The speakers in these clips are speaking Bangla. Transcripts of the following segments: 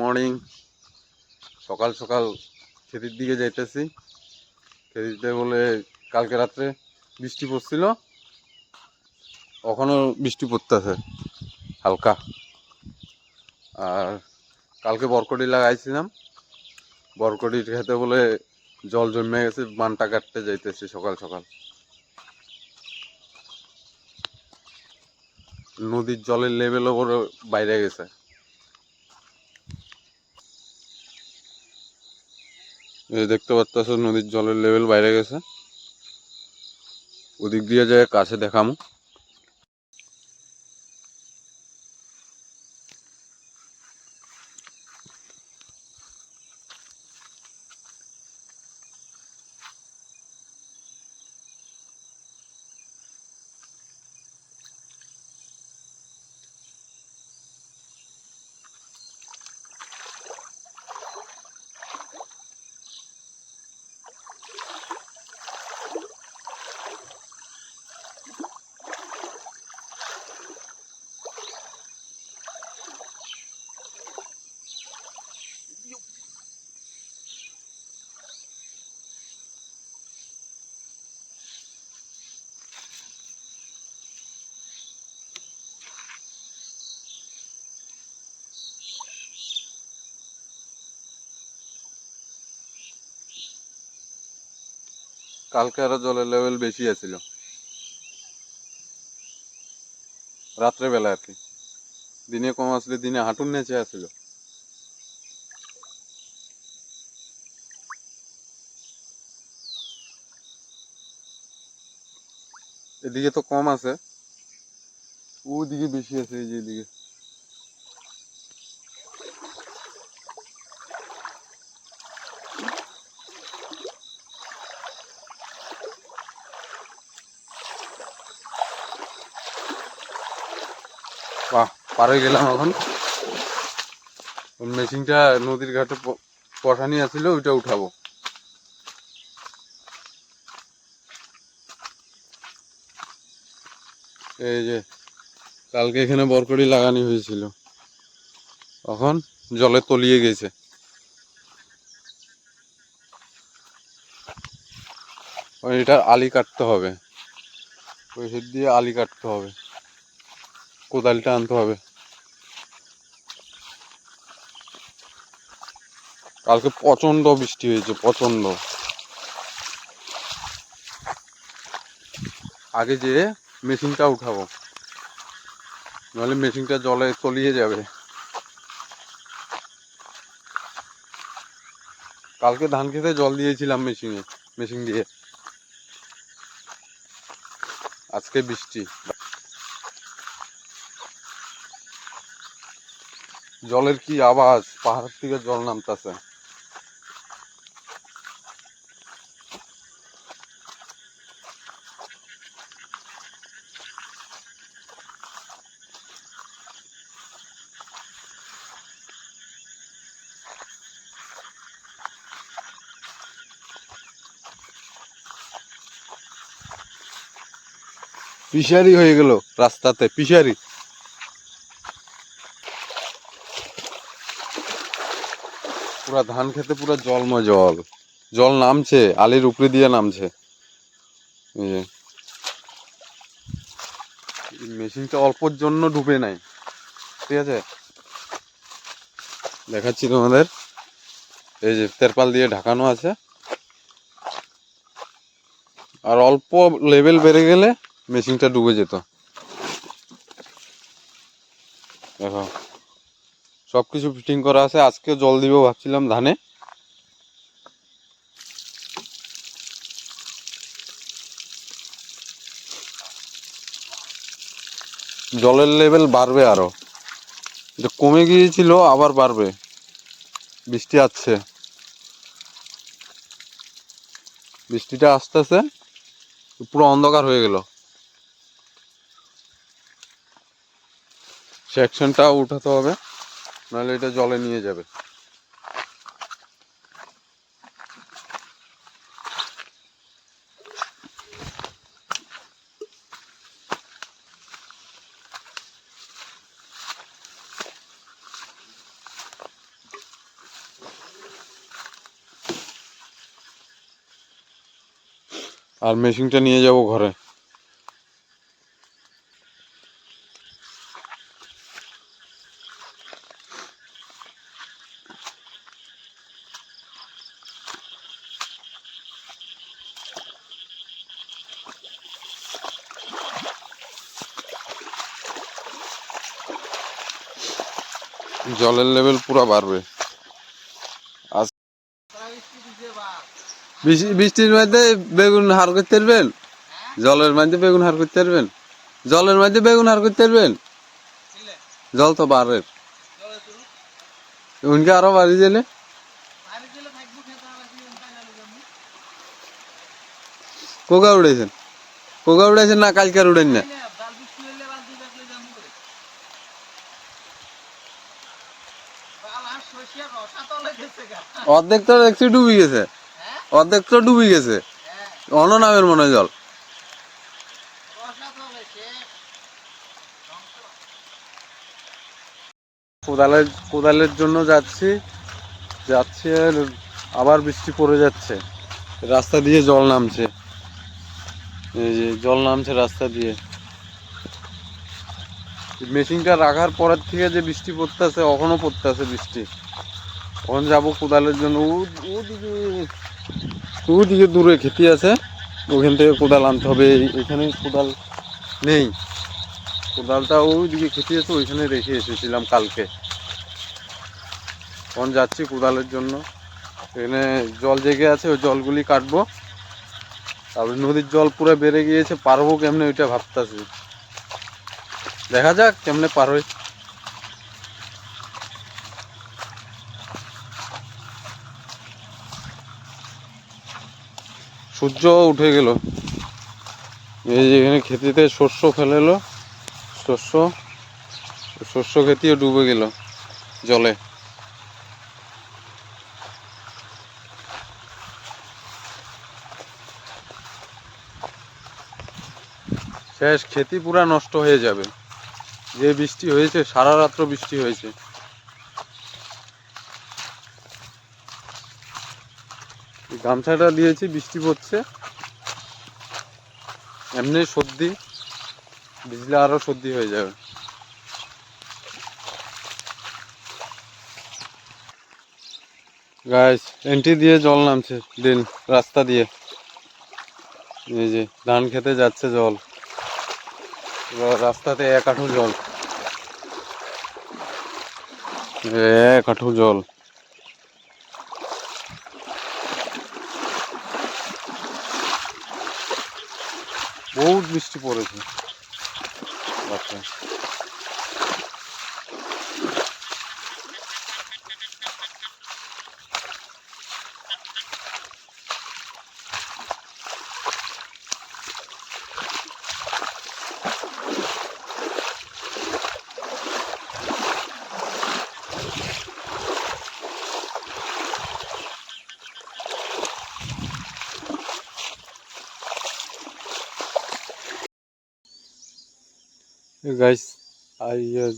মর্নিং। সকাল সকাল খেতির দিকে যাইতেছি। খেতিতে বলে কালকে রাত্রে বৃষ্টি পড়ছিল, এখনো বৃষ্টি পড়তেছে হালকা। আর কালকে বরকটি লাগাইছিলাম, বরকটির খেতে বলে জল জমে গেছে, বানটা কাটতে যাইতেছি সকাল সকাল। নদীর জলের লেভেল ওপরে বাইরে গেছে। এই দেখতে পাচ্ছ নদীর জলের লেভেল বাইরে গেছে। ওদিক দিয়ে যায় কাছে দেখামু। কালকে আরো জলের লেভেল বেশি আছিল, রাত্রেবেলা আর কি। দিনে কম আসলে, দিনে হাঁটুর নিচে আসছিল। এদিকে তো কম আছে, ওদিকে বেশি আছে। এই যে এদিকে বাহ, পার হয়ে গেলাম এখন। মেশিনটা নদীর ঘাটে পশানি আছিল, ওইটা উঠাবো। এই যে কালকে এখানে বরকটি লাগানো হয়েছিল, এখন জলে তলিয়ে গেছে। এটার আলি কাটতে হবে, ওই সাইড দিয়ে আলি কাটতে হবে, কোদালটা আনতে হবে। কালকে প্রচন্ড বৃষ্টি হয়েছে, প্রচন্ড। আগে যে মেশিনটা উঠাবো, নাহলে মেশিনটা জলে তলিয়ে যাবে। কালকে ধান খেতে জল দিয়েছিলাম মেশিন দিয়ে। আজকে বৃষ্টি, জলের কি আওয়াজ, পাহাড় থেকে জল নামতেছে। পিশারি হয়ে গেল রাস্তাতে, পিশারি। পুরা ধান খেতে পুরা জলময় জল, জল নামছে, আলির উপরে দিয়ে নামছে। মেশিনটা অল্পর জন্য ডুবে নাই, ঠিক আছে, দেখাচ্ছি তোমাদের। এই যে তেরপাল দিয়ে ঢাকানো আছে, আর অল্প লেভেল বেড়ে গেলে মেশিনটা ডুবে যেত। দেখো সবকিছু ফিটিং করা আছে, আজকে জল দিব ভাবছিলাম ধানে। জলের লেভেল বাড়বে আরো, এটা কমে গিয়েছিল আবার বাড়বে, বৃষ্টি আসছে, বৃষ্টিটা আসতেছে, পুরো অন্ধকার হয়ে গেল। সেকশনটা উঠাতে হবে, নাহলে এটা জলে নিয়ে যাবে। আর মেশিনটা নিয়ে যাব ঘরে। জলের লেভেল পুরো বাড়বে। বৃষ্টির মধ্যে বেগুন হার করতে পারবেন? জলের মধ্যে বেগুন হার করতে পারবেন? জলের মধ্যে বেগুন হার করতে পারবেন? জল তো বাড়ে, উনকে আরো বাড়ি দিলে কোকা উড়েছেন? কোকা উড়েছেন না কালকার উড়েন না? অর্ধেক তো দেখছি ডুবি গেছে, অর্ধেক তো ডুবি গেছে, অন্য নামের মনে হয় জল। কোদালের জন্য যাচ্ছি যাচ্ছি আর আবার বৃষ্টি পড়ে যাচ্ছে, রাস্তা দিয়ে জল নামছে, এই যে জল নামছে রাস্তা দিয়ে। মেশিনটা রাখার পরের থেকে যে বৃষ্টি পড়তেছে, এখনো পড়তেছে বৃষ্টি। এখন যাবো কোদালের জন্য, ওদিকে ওদিকে দূরে খেতি আছে, ওখান থেকে কোদাল আনতে হবে। এখানে কোদাল নেই, কোদালটা ওইদিকে খেতে আছে, ওইখানে রেখে এসেছিলাম কালকে। এখন যাচ্ছি কোদালের জন্য, এখানে জল জেগে আছে, ওই জলগুলি কাটবো। তারপরে নদীর জল পুরো বেড়ে গিয়েছে, পারবো কেমনে ওইটা ভাবতেছি, দেখা যাক কেমনে পার হই। সূর্য উঠে গেল, এই যে এখানে খেতিতে শস্য ফেলেলো, শস্য খেতিও ডুবে গেল জলে। শেষ, খেতি পুরা নষ্ট হয়ে যাবে। যে বৃষ্টি হয়েছে, সারা রাত্র বৃষ্টি হয়েছে। গামছাটা দিয়েছি, বৃষ্টি পড়ছে, এমনি সর্দি, ভিজলে আরো সর্দি হয়ে যাবে। গাইস, এন্ট্রি দিয়ে জল নামছে, দিন রাস্তা দিয়ে, এই যে ধান খেতে যাচ্ছে জল, রাস্তাতে এক হাঁটু জল, এক হাঁটু জল। বহুত বৃষ্টি পড়েছে বাচ্চা। গাইস,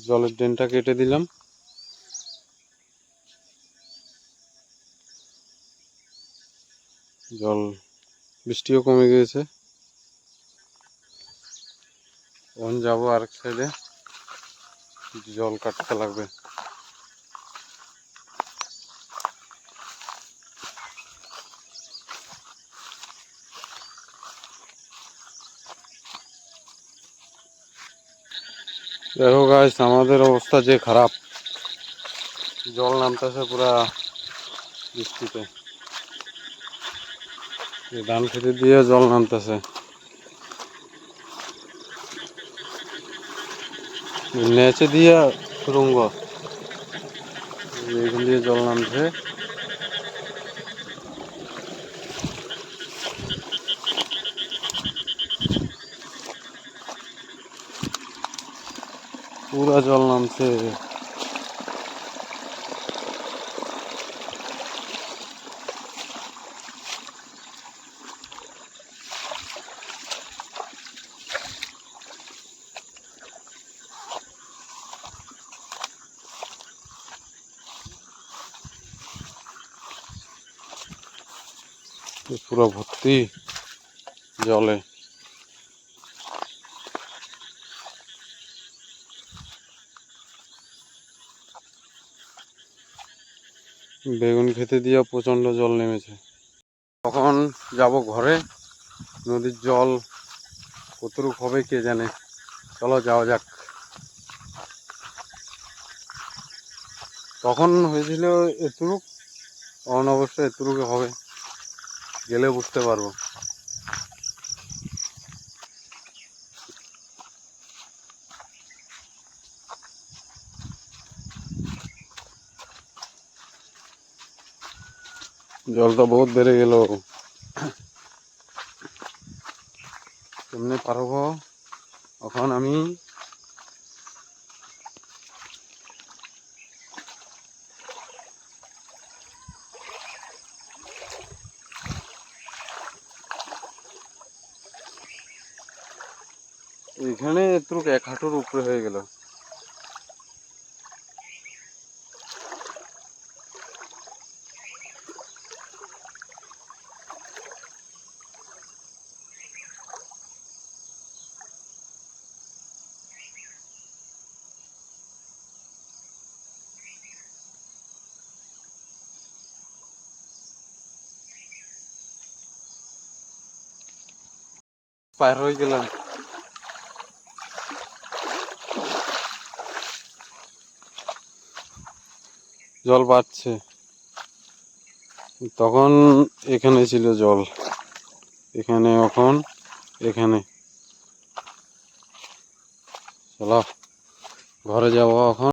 জলের ড্রেনটা কেটে দিলাম, জল বৃষ্টিও কমে গিয়েছে। এখন যাবো আরেক সাইডে, জল কাটতে লাগবে। দেখো গাইস, আমাদের অবস্থা যে খারাপ, জল নামতেছে পুরা বৃষ্টিতে, ধান খেতে দিয়ে জল নামতেছে, নেচে দিয়ে সুরঙ্গ, এইখান দিয়ে জল নামছে। পুরা জল নামছে। পুরো ভর্তি জলে। বেগুন খেতে দিয়ে প্রচণ্ড জল নেমেছে। তখন যাব ঘরে, নদীর জল কতটুক হবে কে জানে। চলো যাওয়া যাক। তখন হয়েছিল এতটুক, তখন অবশ্য এতটুকু হবে, গেলে বুঝতে পারবো। জলটা বহুত বেড়ে গেল, কেমনে পারবো এখন আমি। এখানে একটু 1 হাঁটুর উপরে হয়ে গেল। পার হয়ে গেলাম। জল বাড়ছে, তখন এখানে ছিল জল, এখানে এখন এখানে। চলো ঘরে যাবো এখন।